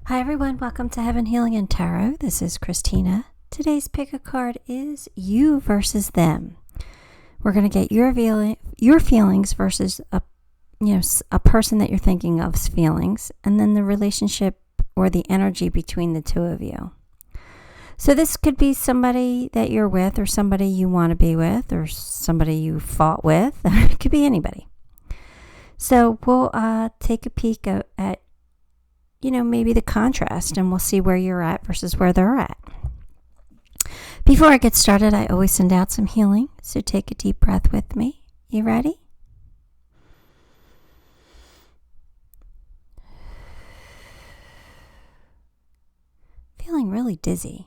Hi everyone, welcome to Heaven Healing and Tarot. This is Christina. Today's pick a card is you versus them. We're going to get your feelings versus a person that you're thinking of's feelings, and then the relationship or the energy between the two of you. So this could be somebody that you're with, or somebody you want to be with, or somebody you fought with. It could be anybody. So we'll take a peek at maybe the contrast, and we'll see where you're at versus where they're at. Before I get started, I always send out some healing, so take a deep breath with me. You ready? Feeling really dizzy.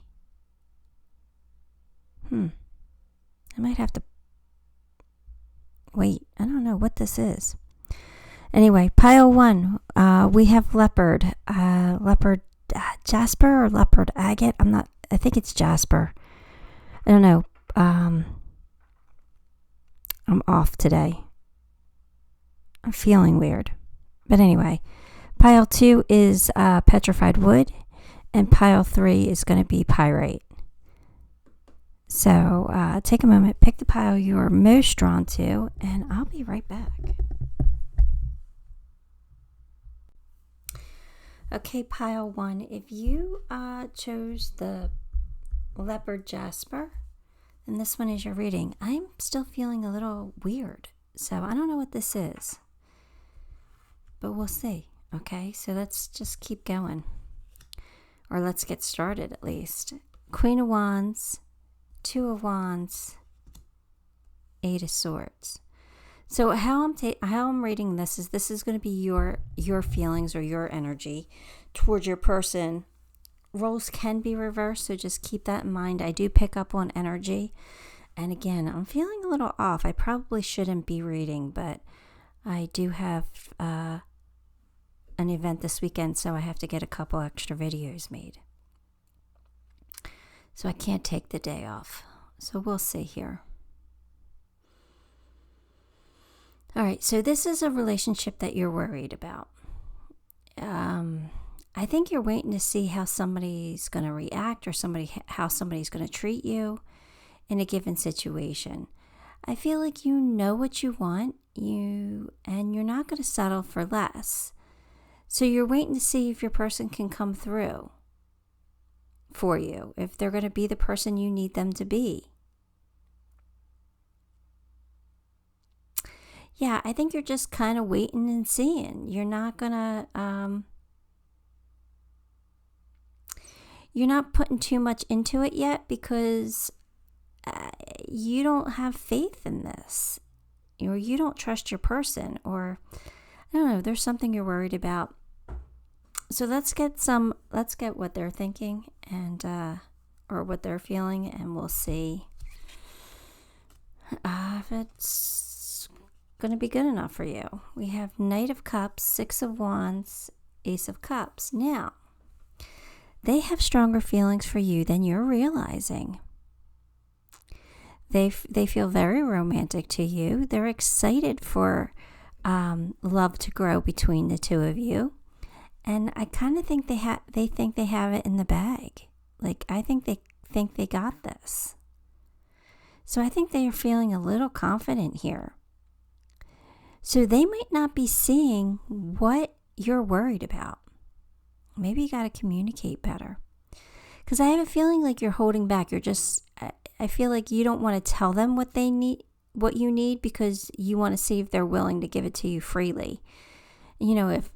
I might have to wait. I don't know what this is. Anyway, pile one, we have Leopard. Leopard jasper or Leopard agate. I think it's jasper. I don't know. I'm off today. I'm feeling weird. But anyway, pile two is Petrified Wood, and pile three is going to be Pyrite. So take a moment, pick the pile you are most drawn to, and I'll be right back. Okay, pile one, if you chose the Leopard jasper, then this one is your reading. I'm still feeling a little weird, so I don't know what this is, but we'll see. Okay, so let's just keep going, or let's get started at least. Queen of Wands, Two of Wands, Eight of Swords. So how I'm reading this is going to be your feelings or your energy towards your person. Roles can be reversed, so just keep that in mind. I do pick up on energy. And again, I'm feeling a little off. I probably shouldn't be reading, but I do have an event this weekend, so I have to get a couple extra videos made. So I can't take the day off. So we'll see here. All right, so this is a relationship that you're worried about. I think you're waiting to see how somebody's going to react, or how somebody's going to treat you in a given situation. I feel like you know what you want, and you're not going to settle for less. So you're waiting to see if your person can come through for you, if they're going to be the person you need them to be. Yeah, I think you're just kind of waiting and seeing. You're not putting too much into it yet, because you don't have faith in this, or you don't trust your person, or I don't know, there's something you're worried about. So let's get what they're thinking and or what they're feeling, and we'll see if it's going to be good enough for you. We have Knight of Cups, Six of Wands, Ace of Cups. Now, they have stronger feelings for you than you're realizing. They feel very romantic to you. They're excited for love to grow between the two of you. And I kind of think they think they have it in the bag. Like, I think they got this. So I think they are feeling a little confident here. So they might not be seeing what you're worried about. Maybe you got to communicate better. Because I have a feeling like you're holding back. I feel like you don't want to tell them what you need, because you want to see if they're willing to give it to you freely. If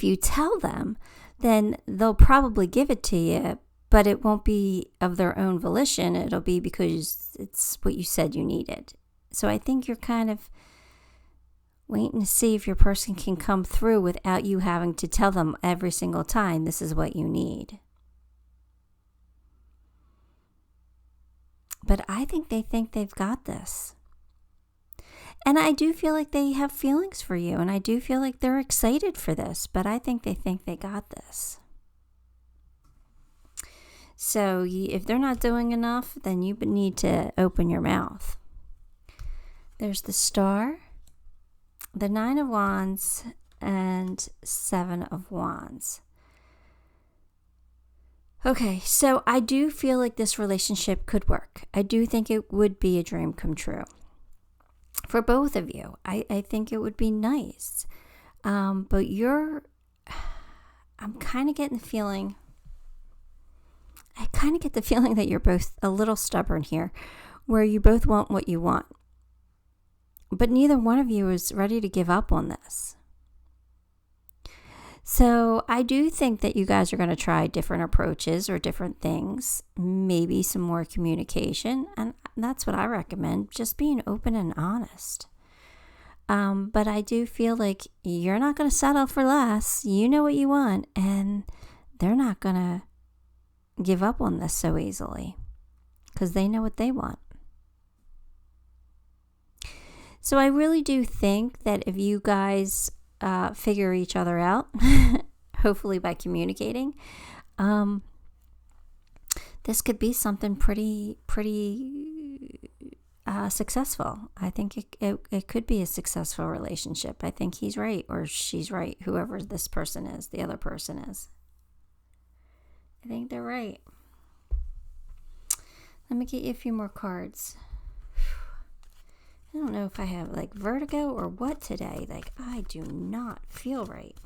you tell them, then they'll probably give it to you, but it won't be of their own volition. It'll be because it's what you said you needed. So I think you're kind of waiting to see if your person can come through without you having to tell them every single time this is what you need. But I think they've got this. And I do feel like they have feelings for you, and I do feel like they're excited for this, but I think they got this. So if they're not doing enough, then you need to open your mouth. There's the Star, the Nine of Wands, and Seven of Wands. Okay, so I do feel like this relationship could work. I do think it would be a dream come true for both of you. I think it would be nice. But I'm kind of getting the feeling, that you're both a little stubborn here, where you both want what you want. But neither one of you is ready to give up on this. So I do think that you guys are going to try different approaches or different things, maybe some more communication. And that's what I recommend, just being open and honest. But I do feel like you're not going to settle for less. You know what you want, and they're not going to give up on this so easily because they know what they want. So I really do think that if you guys figure each other out, hopefully by communicating, this could be something pretty successful. I think it could be a successful relationship. I think he's right or she's right, whoever this person is, the other person is. I think they're right. Let me get you a few more cards. I don't know if I have like vertigo or what today. Like, I do not feel right.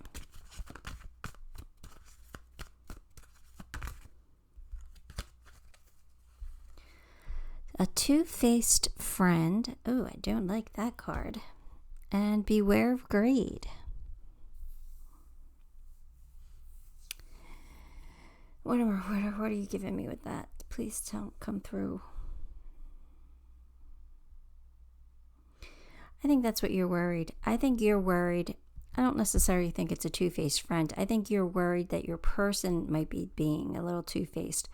A two-faced friend. Oh, I don't like that card. And beware of greed. What are you giving me with that? Please don't come through. I think that's what you're worried. I think you're worried. I don't necessarily think it's a two-faced friend. I think you're worried that your person might be being a little two-faced.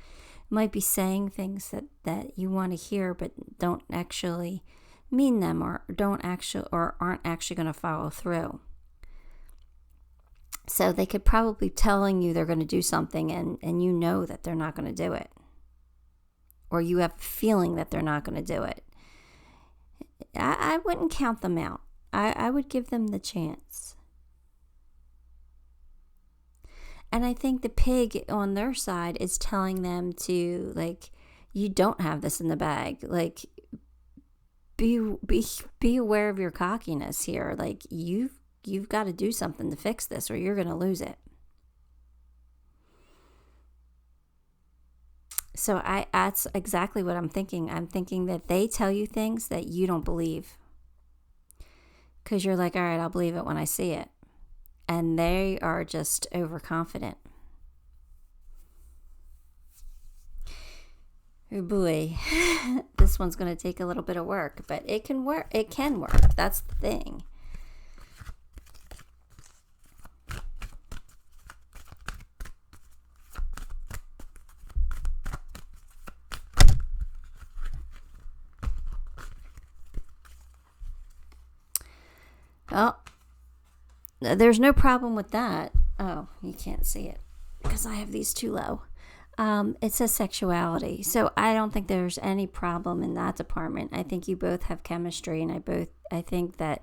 Might be saying things that you want to hear but don't actually mean them or aren't actually going to follow through. So they could probably be telling you they're going to do something and you know that they're not going to do it. Or you have a feeling that they're not going to do it. I wouldn't count them out. I would give them the chance. And I think the pig on their side is telling them to, like, you don't have this in the bag. Like, be aware of your cockiness here. Like, you've got to do something to fix this or you're going to lose it. So that's exactly what I'm thinking. I'm thinking that they tell you things that you don't believe. Because you're like, all right, I'll believe it when I see it. And they are just overconfident. Oh boy, this one's going to take a little bit of work, but it can work. It can work. That's the thing. Oh, there's no problem with that. Oh, you can't see it because I have these too low. It says sexuality. So I don't think there's any problem in that department. I think you both have chemistry, and I think that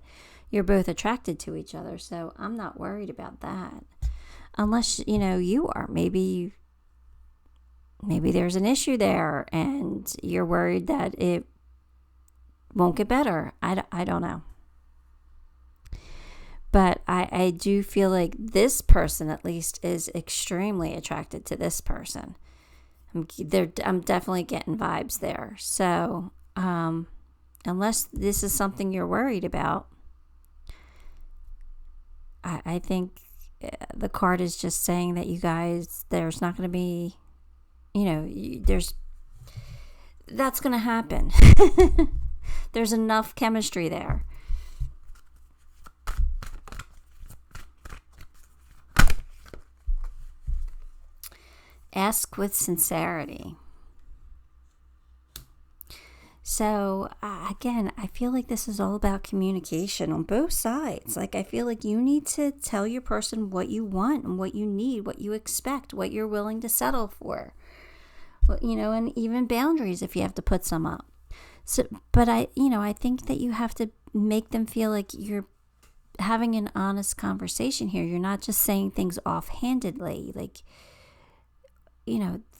you're both attracted to each other. So I'm not worried about that. Unless, you are. Maybe there's an issue there and you're worried that it won't get better. I don't know. But I do feel like this person, at least, is extremely attracted to this person. I'm definitely getting vibes there. So, unless this is something you're worried about, I think the card is just saying that you guys, there's not going to be, that's going to happen. There's enough chemistry there. Ask with sincerity. So, again, I feel like this is all about communication on both sides. Like, I feel like you need to tell your person what you want and what you need, what you expect, what you're willing to settle for. And even boundaries if you have to put some up. So, but I think that you have to make them feel like you're having an honest conversation here. You're not just saying things offhandedly. Like,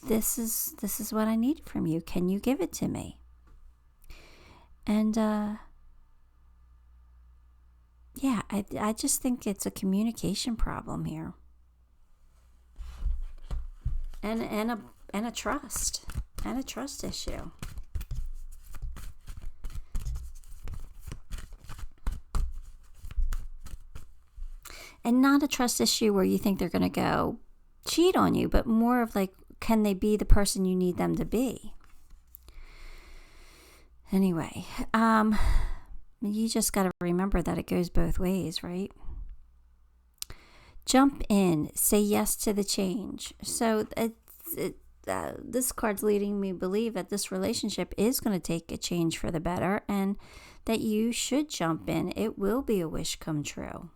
this is what I need from you. Can you give it to me? And yeah, I just think it's a communication problem here, and a trust issue. And not a trust issue where you think they're going to go cheat on you, but more of like, can they be the person you need them to be? Anyway, you just got to remember that it goes both ways, right? Jump in, say yes to the change. So this card's leading me to believe that this relationship is going to take a change for the better, and that you should jump in. It will be a wish come true.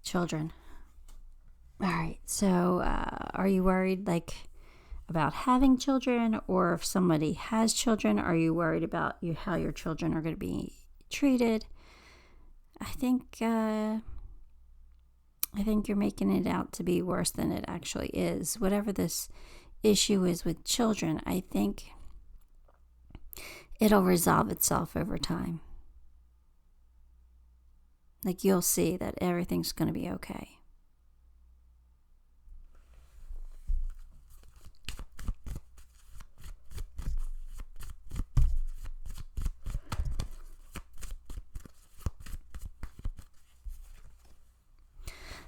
Children. All right, so are you worried about having children, or if somebody has children, are you worried about how your children are going to be treated? I think you're making it out to be worse than it actually is. Whatever this issue is with children, I think it'll resolve itself over time. You'll see that everything's going to be okay.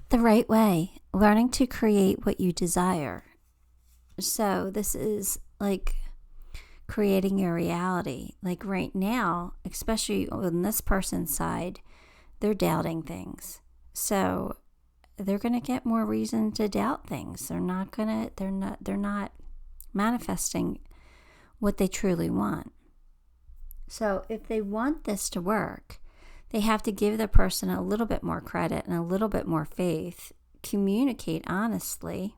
The right way, learning to create what you desire. So this is like creating your reality. Like right now, especially on this person's side, they're doubting things. So they're going to get more reason to doubt things. They're not manifesting what they truly want. So if they want this to work, they have to give the person a little bit more credit and a little bit more faith, communicate honestly,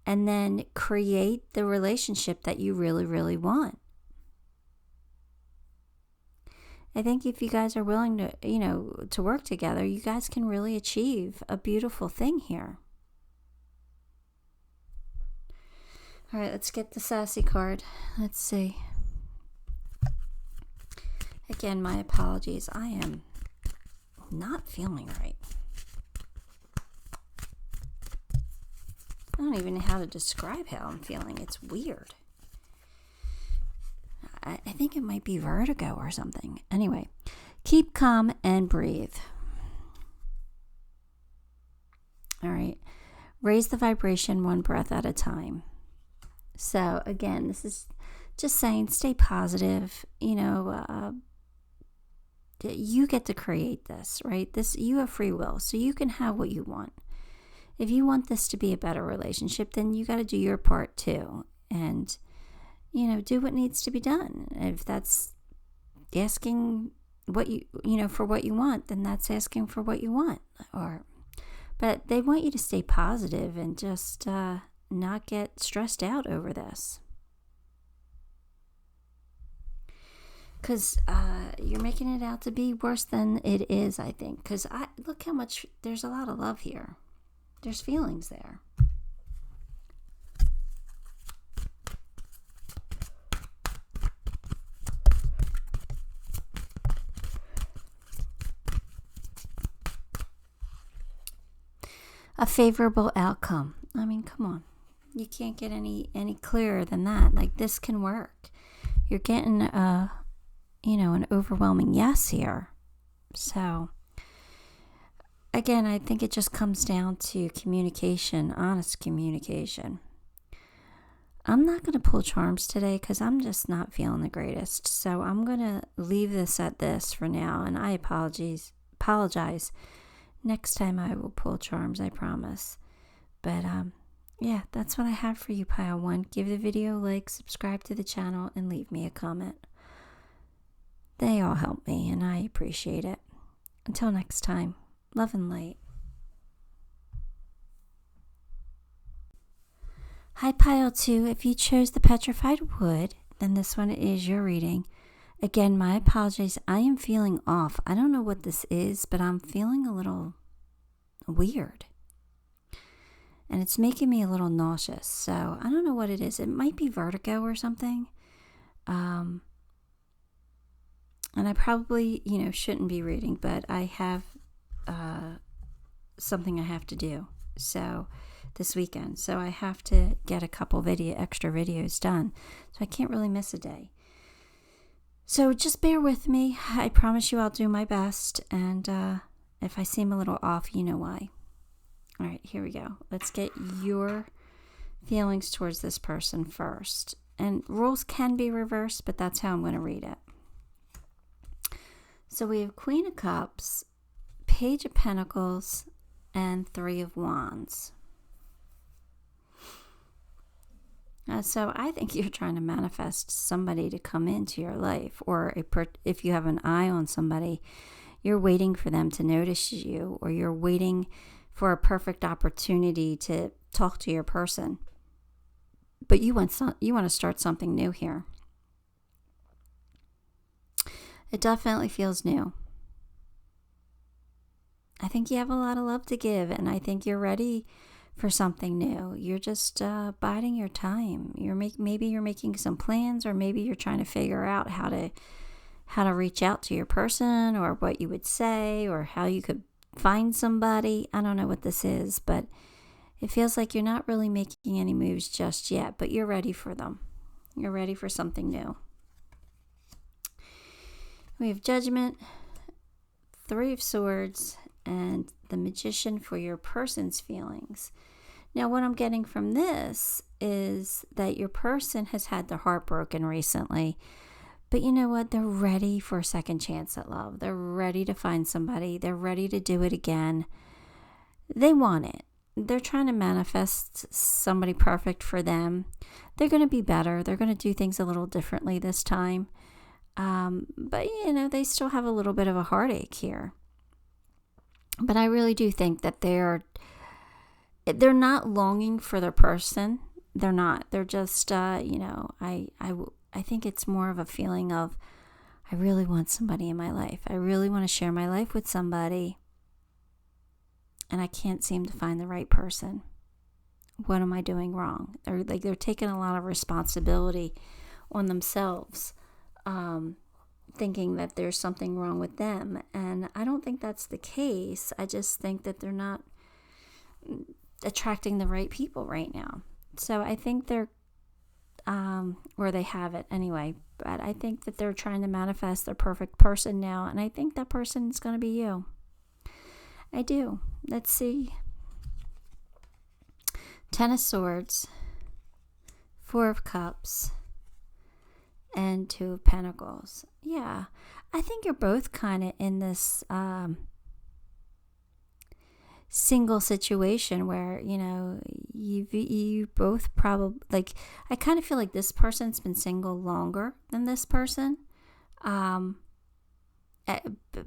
and then create the relationship that you really, really want. I think if you guys are willing to work together, you guys can really achieve a beautiful thing here. All right, let's get the sassy card. Let's see. Again, my apologies. I am not feeling right. I don't even know how to describe how I'm feeling. It's weird. I think it might be vertigo or something. Anyway, keep calm and breathe. All right. Raise the vibration one breath at a time. So again, this is just saying stay positive. You get to create this, right? You have free will, so you can have what you want. If you want this to be a better relationship, then you got to do your part too. And do what needs to be done. If that's asking what for what you want, then that's asking for what you want. But they want you to stay positive and just not get stressed out over this. Because you're making it out to be worse than it is, I think. Because look how much, there's a lot of love here. There's feelings there. A favorable outcome. I mean, come on. You can't get any clearer than that. This can work. You're getting an overwhelming yes here. So again, I think it just comes down to communication, honest communication. I'm not going to pull charms today because I'm just not feeling the greatest. So I'm going to leave this at this for now, and I apologize. Next time I will pull charms, I promise. But yeah, that's what I have for you, Pile 1. Give the video a like, subscribe to the channel, and leave me a comment. They all help me, and I appreciate it. Until next time, love and light. Hi, Pile 2. If you chose the Petrified Wood, then this one is your reading. Again, my apologies. I am feeling off. I don't know what this is, but I'm feeling a little weird. And it's making me a little nauseous. So I don't know what it is. It might be vertigo or something. And I probably, shouldn't be reading, but I have something I have to do. So this weekend. So I have to get a couple extra videos done. So I can't really miss a day. So just bear with me. I promise you I'll do my best. And if I seem a little off, you know why. All right, here we go. Let's get your feelings towards this person first. And rules can be reversed, but that's how I'm going to read it. So we have Queen of Cups, Page of Pentacles, and Three of Wands. So I think you're trying to manifest somebody to come into your life, or if you have an eye on somebody, you're waiting for them to notice you, or you're waiting for a perfect opportunity to talk to your person. But you want to start something new here. It definitely feels new. I think you have a lot of love to give, and I think you're ready for something new. You're just biding your time. Maybe you're making some plans, or maybe you're trying to figure out how to reach out to your person, or what you would say, or how you could find somebody. I don't know what this is, but it feels like you're not really making any moves just yet, but you're ready for them. You're ready for something new. We have Judgment, Three of Swords, and the Magician for your person's feelings. Now, what I'm getting from this is that your person has had their heart broken recently, but you know what? They're ready for a second chance at love. They're ready to find somebody. They're ready to do it again. They want it. They're trying to manifest somebody perfect for them. They're going to be better. They're going to do things a little differently this time. But, they still have a little bit of a heartache here. But I really do think that they're not longing for their person. They're not. They're just, I think it's more of a feeling of, I really want somebody in my life. I really want to share my life with somebody, and I can't seem to find the right person. What am I doing wrong? They're taking a lot of responsibility on themselves, thinking that there's something wrong with them. And I don't think that's the case. I just think that they're not attracting the right people right now. So I think they're, or they have it anyway, but I think that they're trying to manifest their perfect person now. And I think that person is going to be you. I do. Let's see. Ten of Swords, Four of Cups, and Two of Pentacles. Yeah, I think you're both kind of in this single situation where, you both probably, I kind of feel like this person's been single longer than this person,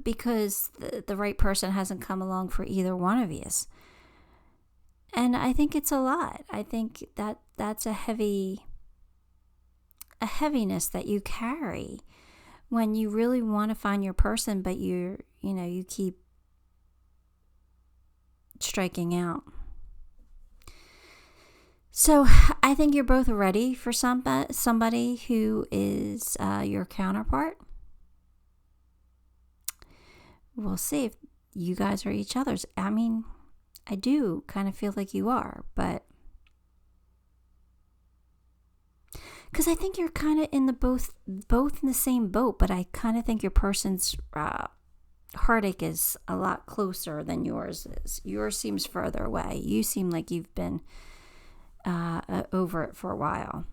because the right person hasn't come along for either one of you. And I think it's a lot. I think that's a heaviness that you carry when you really want to find your person, but you keep striking out. So I think you're both ready for somebody who is your counterpart. We'll see if you guys are each other's. I mean, I do kind of feel like you are, but because I think you're kind of in the both in the same boat, but I kind of think your person's heartache is a lot closer than yours is. Yours seems further away. You seem like you've been over it for a while.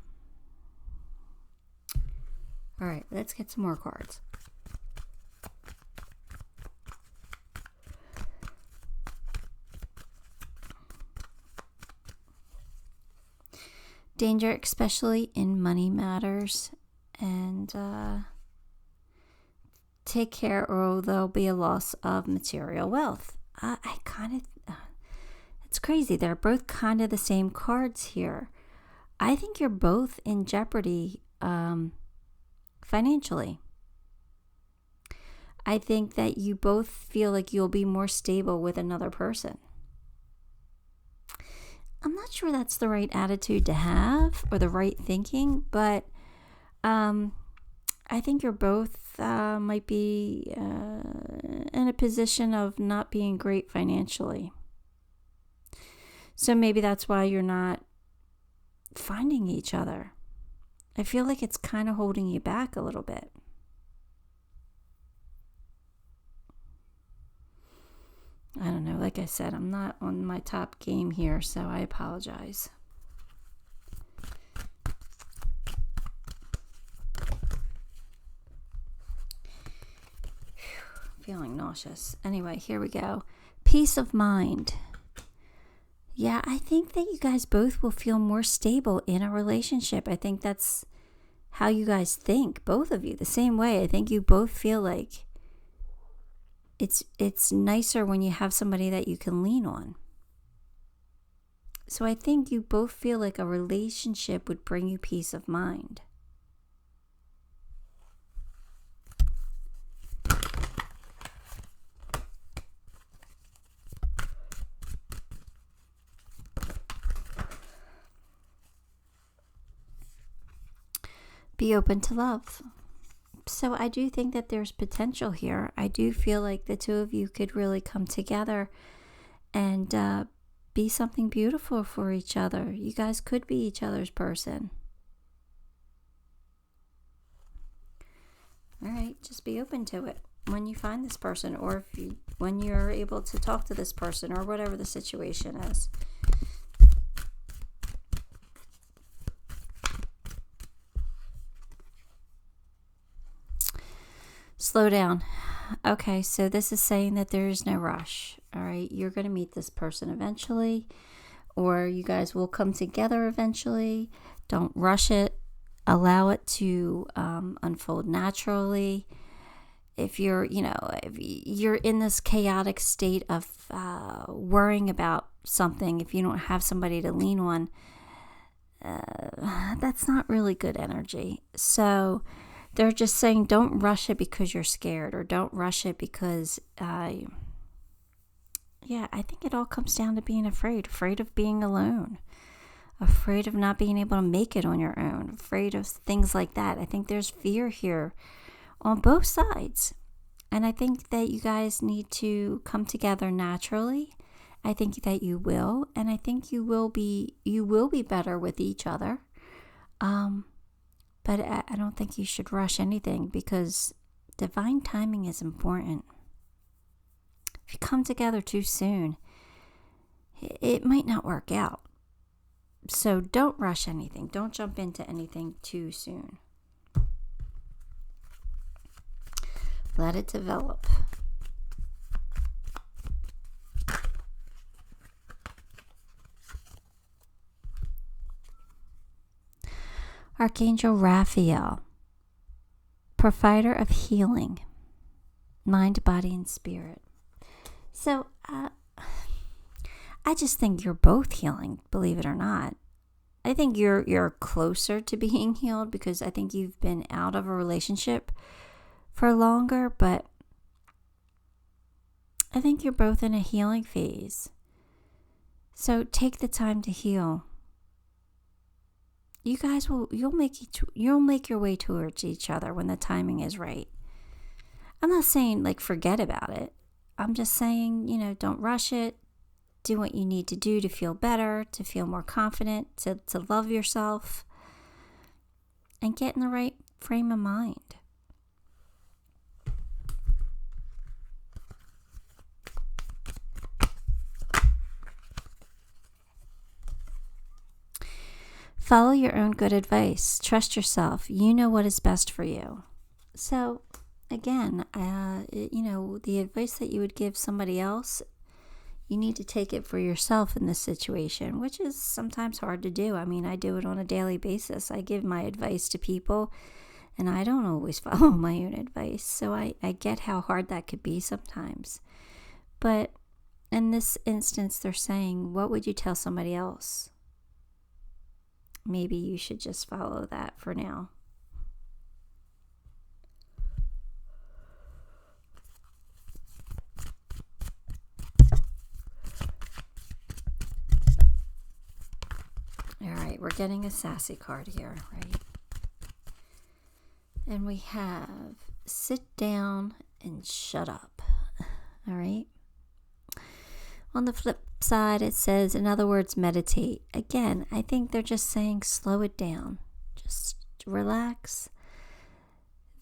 All right, let's get some more cards. Danger, especially in money matters, and take care or there'll be a loss of material wealth. It's crazy. They're both kind of the same cards here. I think you're both in jeopardy financially. I think that you both feel like you'll be more stable with another person. I'm not sure that's the right attitude to have or the right thinking, but I think you're both might be in a position of not being great financially. So maybe that's why you're not finding each other. I feel like it's kind of holding you back a little bit. I don't know. Like I said, I'm not on my top game here, so I apologize. Feeling nauseous. Anyway, here we go. Peace of mind. Yeah, I think that you guys both will feel more stable in a relationship. I think that's how you guys think, both of you, the same way. I think you both feel like it's nicer when you have somebody that you can lean on. So I think you both feel like a relationship would bring you peace of mind. Be open to love. So I do think that there's potential here. I do feel like the two of you could really come together and be something beautiful for each other. You guys could be each other's person. All right, just be open to it when you find this person, or when you're able to talk to this person, or whatever the situation is. Slow down. Okay, so this is saying that there is no rush. All right, you're going to meet this person eventually, or you guys will come together eventually. Don't rush it. Allow it to unfold naturally. If you're in this chaotic state of worrying about something, if you don't have somebody to lean on, that's not really good energy. So they're just saying don't rush it because you're scared, or don't rush it because, I think it all comes down to being afraid of being alone, afraid of not being able to make it on your own, afraid of things like that. I think there's fear here on both sides. And I think that you guys need to come together naturally. I think that you will, and I think you will be better with each other. But I don't think you should rush anything, because divine timing is important. If you come together too soon, it might not work out. So don't rush anything. Don't jump into anything too soon. Let it develop. Archangel Raphael, provider of healing, mind, body, and spirit. So, I just think you're both healing, believe it or not. I think you're closer to being healed, because I think you've been out of a relationship for longer, but I think you're both in a healing phase. So take the time to heal. You guys you'll make your way towards each other when the timing is right. I'm not saying like forget about it. I'm just saying, don't rush it. Do what you need to do to feel better, to feel more confident, to love yourself, and get in the right frame of mind. Follow your own good advice. Trust yourself. You know what is best for you. So, again, the advice that you would give somebody else, you need to take it for yourself in this situation, which is sometimes hard to do. I mean, I do it on a daily basis. I give my advice to people, and I don't always follow my own advice. So I get how hard that could be sometimes. But in this instance, they're saying, what would you tell somebody else? maybe you should just follow that for now. All right, we're getting a sassy card here, right? And we have sit down and shut up. All right. On the flip side, it says, in other words, meditate. Again, I think they're just saying slow it down. Just relax.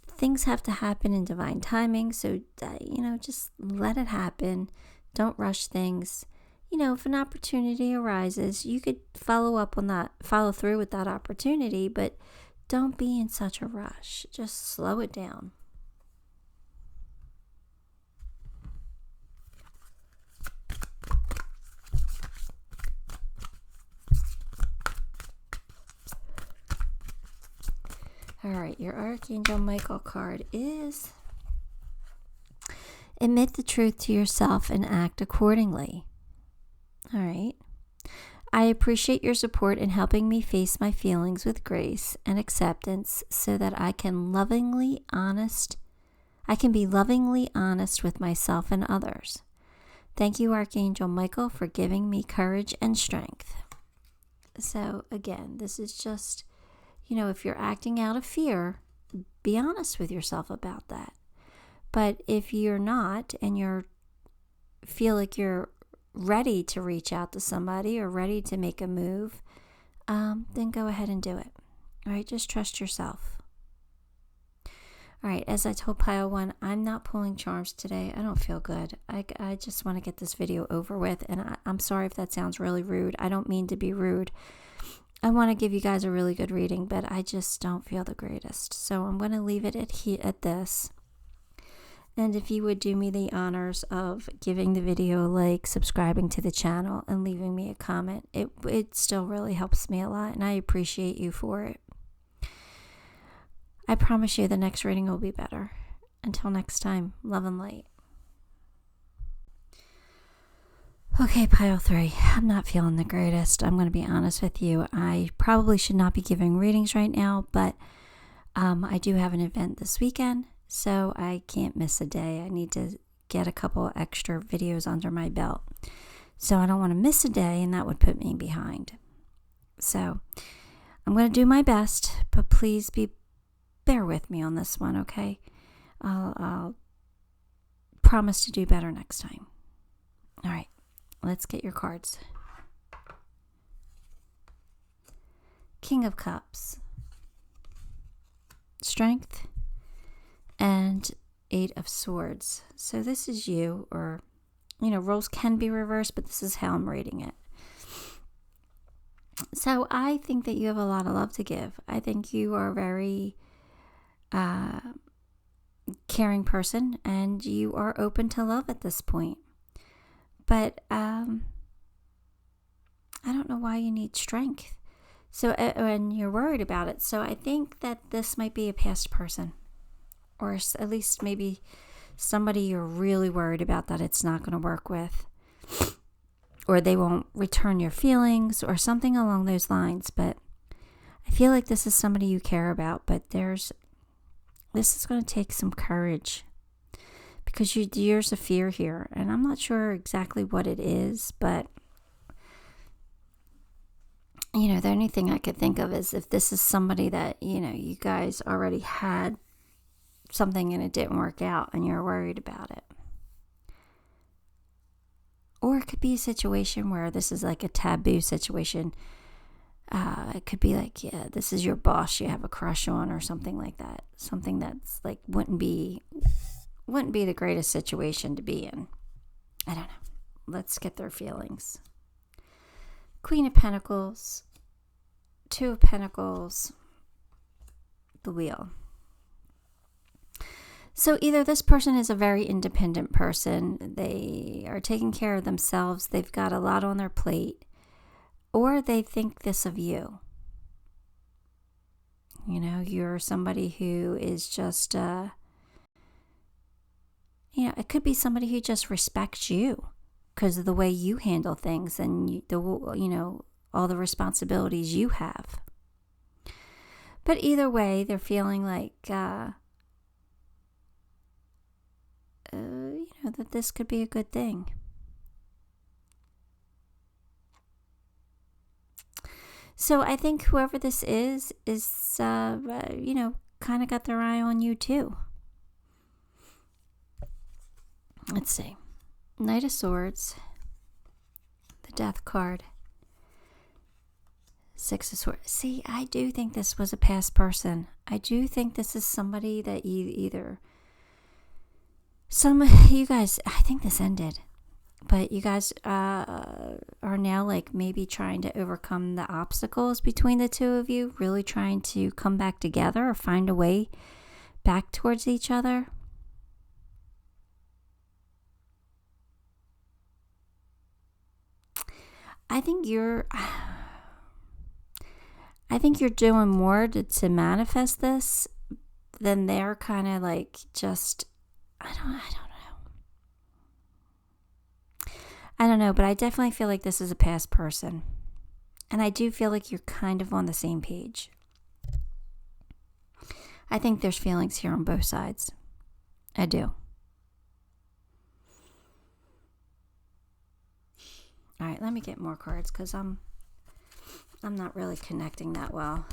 Things have to happen in divine timing. So, just let it happen. Don't rush things. If an opportunity arises, you could follow through with that opportunity, but don't be in such a rush. Just slow it down. All right, your Archangel Michael card is admit the truth to yourself and act accordingly. All right. I appreciate your support in helping me face my feelings with grace and acceptance so that I can be lovingly honest with myself and others. Thank you, Archangel Michael, for giving me courage and strength. So again, this is just, if you're acting out of fear, be honest with yourself about that. But if you're not and feel like you're ready to reach out to somebody or ready to make a move, then go ahead and do it. All right, just trust yourself. All right, as I told Pile 1, I'm not pulling charms today. I don't feel good. I just want to get this video over with, and I'm sorry if that sounds really rude. I don't mean to be rude. I want to give you guys a really good reading, but I just don't feel the greatest. So I'm going to leave it at this. And if you would do me the honors of giving the video a like, subscribing to the channel, and leaving me a comment, it still really helps me a lot, and I appreciate you for it. I promise you the next reading will be better. Until next time, love and light. Okay, Pile 3, I'm not feeling the greatest. I'm going to be honest with you. I probably should not be giving readings right now, but I do have an event this weekend. So I can't miss a day. I need to get a couple extra videos under my belt. So I don't want to miss a day, and that would put me behind. So I'm going to do my best, but please bear with me on this one, okay? I'll promise to do better next time. All right, let's get your cards. King of Cups. Strength. And 8 of Swords. So this is you, or, roles can be reversed, but this is how I'm reading it. So I think that you have a lot of love to give. I think you are a very caring person, and you are open to love at this point. But I don't know why you need strength. So, and you're worried about it. So I think that this might be a past person. Or at least maybe somebody you're really worried about that it's not going to work with. Or they won't return your feelings or something along those lines. But I feel like this is somebody you care about. But this is going to take some courage. Because there's a fear here. And I'm not sure exactly what it is. But, the only thing I could think of is if this is somebody that, you guys already had something and it didn't work out and you're worried about it. Or it could be a situation where this is like a taboo situation. It could be like, this is your boss you have a crush on or something like that. Something that's like wouldn't be the greatest situation to be in. I don't know. Let's get their feelings. Queen of Pentacles, 2 of Pentacles, the Wheel. So either this person is a very independent person, they are taking care of themselves, they've got a lot on their plate, or they think this of you. You're somebody who is just, it could be somebody who just respects you because of the way you handle things and all the responsibilities you have. But either way, they're feeling like, that this could be a good thing. So I think whoever this is kind of got their eye on you too. Let's see. Knight of Swords, the Death card, Six of Swords. See, I do think this was a past person. I do think this is somebody that you guys, I think this ended. But you guys are now like maybe trying to overcome the obstacles between the two of you, really trying to come back together or find a way back towards each other. I think you're doing more to manifest this than they're kind of like just, I don't know, but I definitely feel like this is a past person. And I do feel like you're kind of on the same page. I think there's feelings here on both sides. I do. All right, let me get more cards because I'm not really connecting that well.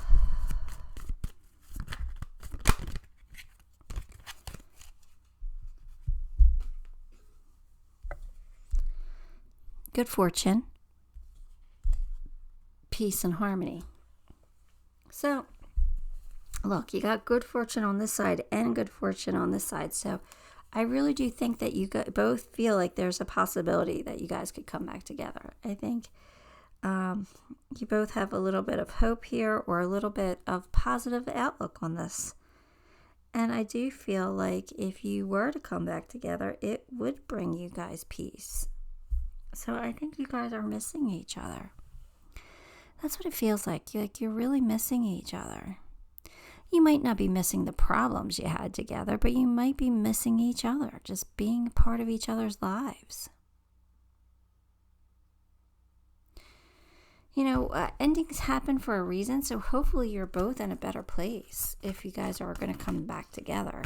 Good fortune, peace, and harmony. So, look, you got good fortune on this side and good fortune on this side. So, I really do think that you both feel like there's a possibility that you guys could come back together. I think you both have a little bit of hope here or a little bit of positive outlook on this. And I do feel like if you were to come back together, it would bring you guys peace. So I think you guys are missing each other. That's what it feels like. You're really missing each other. You might not be missing the problems you had together, but you might be missing each other, just being a part of each other's lives. Endings happen for a reason, so hopefully you're both in a better place if you guys are going to come back together.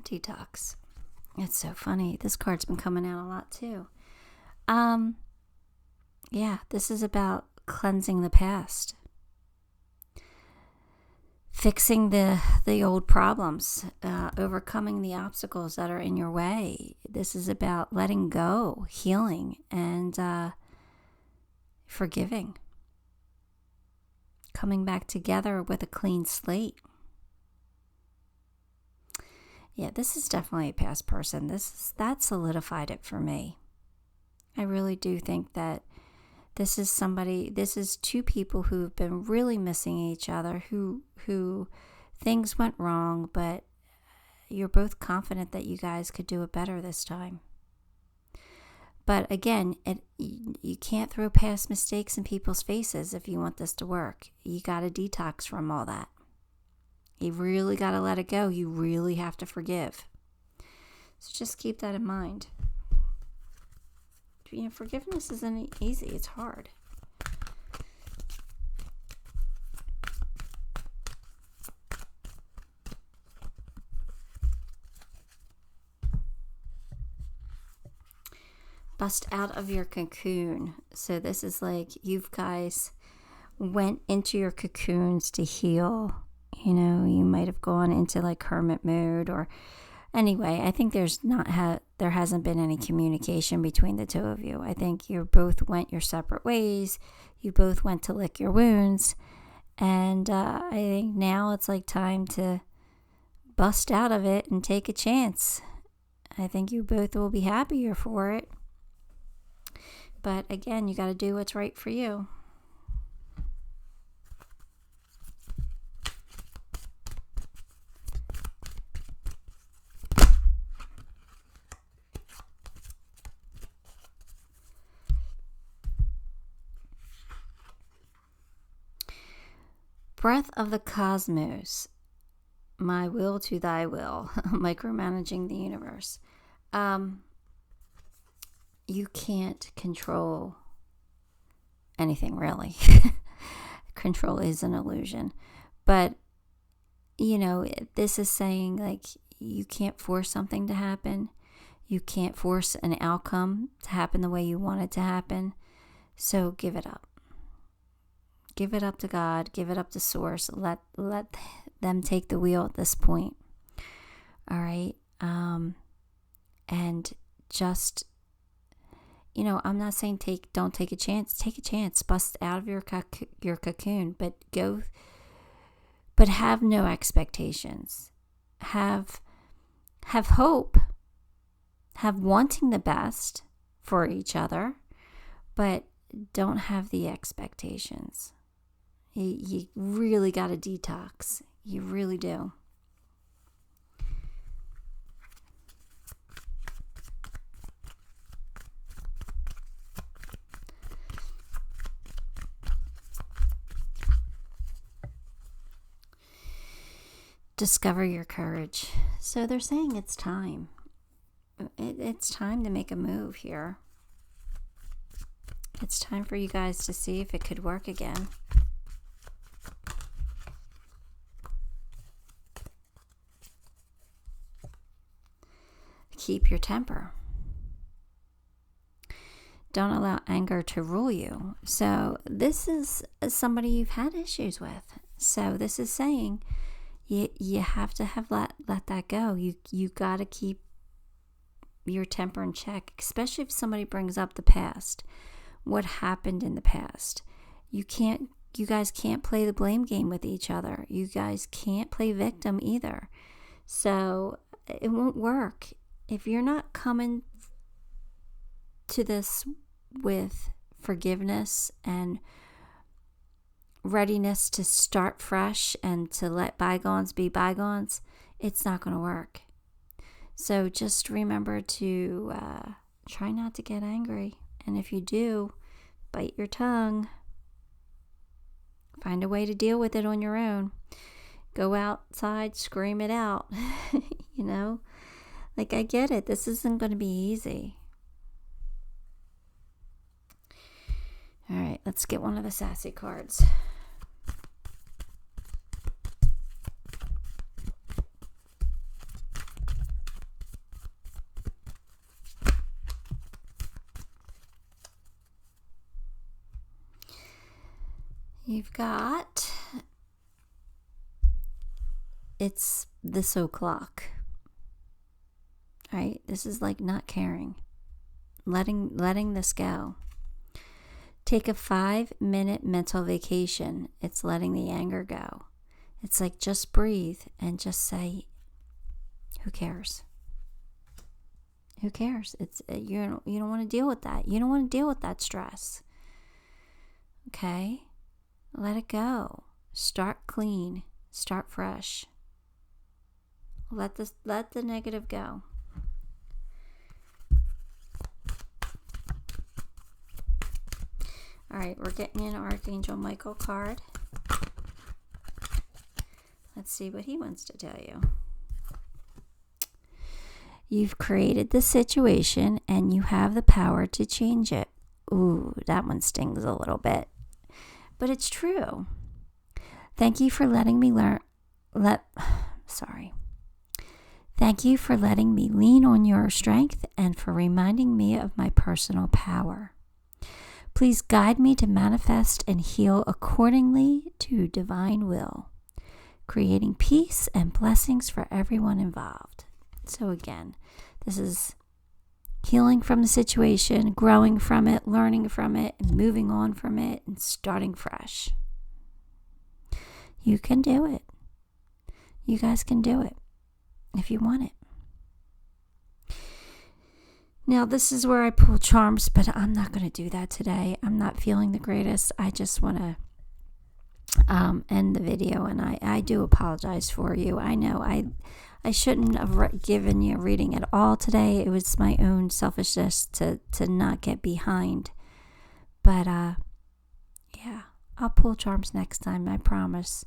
Detox. It's so funny. This card's been coming out a lot too. This is about cleansing the past. Fixing the old problems, overcoming the obstacles that are in your way. This is about letting go, healing, and forgiving. Coming back together with a clean slate. Yeah, this is definitely a past person. That solidified it for me. I really do think that this is two people who've been really missing each other, who things went wrong, but you're both confident that you guys could do it better this time. But again, you can't throw past mistakes in people's faces if you want this to work. You got to detox from all that. You really got to let it go. You really have to forgive. So just keep that in mind. Forgiveness isn't easy. It's hard. Bust out of your cocoon. So this is like you guys went into your cocoons to heal. You might have gone into like hermit mode or anyway, I think there hasn't been any communication between the two of you. I think you both went your separate ways. You both went to lick your wounds. And I think now it's like time to bust out of it and take a chance. I think you both will be happier for it. But again, you got to do what's right for you. Breath of the cosmos. my will to thy will, micromanaging the universe. You can't control anything, really. Control is an illusion. But, this is saying, like, you can't force something to happen. You can't force an outcome to happen the way you want it to happen. So give it up. Give it up to God. Give it up to Source. Let them take the wheel at this point. All right? And just, I'm not saying don't take a chance. Take a chance. Bust out of your cocoon. But have no expectations. Have hope. Have wanting the best for each other, but don't have the expectations. You really got to detox. You really do. Discover your courage. So they're saying it's time. It's time to make a move here. It's time for you guys to see if it could work again. Keep your temper. Don't allow anger to rule you. So this is somebody you've had issues with. So this is saying you have to let that go. You got to keep your temper in check, especially if somebody brings up the past, what happened in the past. You guys can't play the blame game with each other. You guys can't play victim either. So it won't work. If you're not coming to this with forgiveness and readiness to start fresh and to let bygones be bygones, it's not going to work. So just remember to try not to get angry. And if you do, bite your tongue. Find a way to deal with it on your own. Go outside, scream it out. Like, I get it. This isn't going to be easy. All right, let's get one of the sassy cards. You've got, it's this o'clock, right? This is like not caring, letting this go. Take a 5-minute mental vacation. It's letting the anger go. It's like just breathe and just say, who cares? Who cares? It's you don't want to deal with that. You don't want to deal with that stress. Okay? Let it go. Start clean. Start fresh. Let the negative go. All right, we're getting an Archangel Michael card. Let's see what he wants to tell you. You've created the situation and you have the power to change it. Ooh, that one stings a little bit. But it's true. Thank you for letting me Thank you for letting me lean on your strength and for reminding me of my personal power. Please guide me to manifest and heal accordingly to divine will, creating peace and blessings for everyone involved. So again, this is healing from the situation, growing from it, learning from it, and moving on from it, and starting fresh. You can do it. You guys can do it if you want it. Now, this is where I pull charms, but I'm not going to do that today. I'm not feeling the greatest. I just want to end the video, and I do apologize for you. I know I shouldn't have given you a reading at all today. It was my own selfishness to not get behind. But, yeah, I'll pull charms next time, I promise.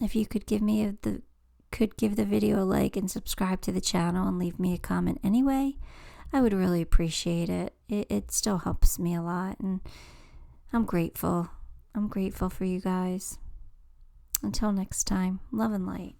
If you could give the video a like and subscribe to the channel and leave me a comment anyway, I would really appreciate it. It still helps me a lot, and I'm grateful. I'm grateful for you guys. Until next time, love and light.